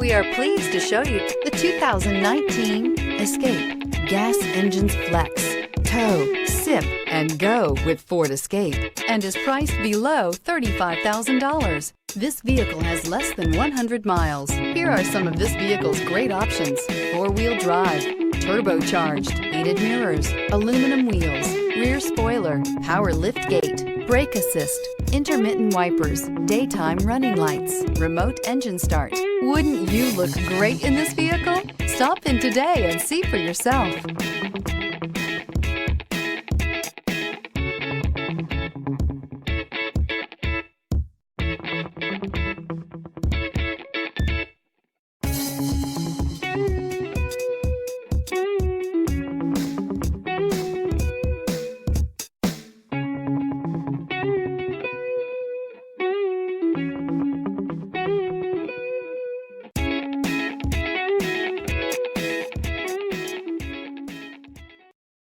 We are pleased to show you the 2019 Escape. Gas engines flex, tow, sip, and go with Ford Escape, and is priced below $35,000. This vehicle has less than 100 miles. Here are some of this vehicle's great options: four-wheel drive, turbocharged, heated mirrors, aluminum wheels, rear spoiler, power lift gate, brake assist, intermittent wipers, daytime running lights, remote engine start. Wouldn't you look great in this vehicle? Stop in today and see for yourself.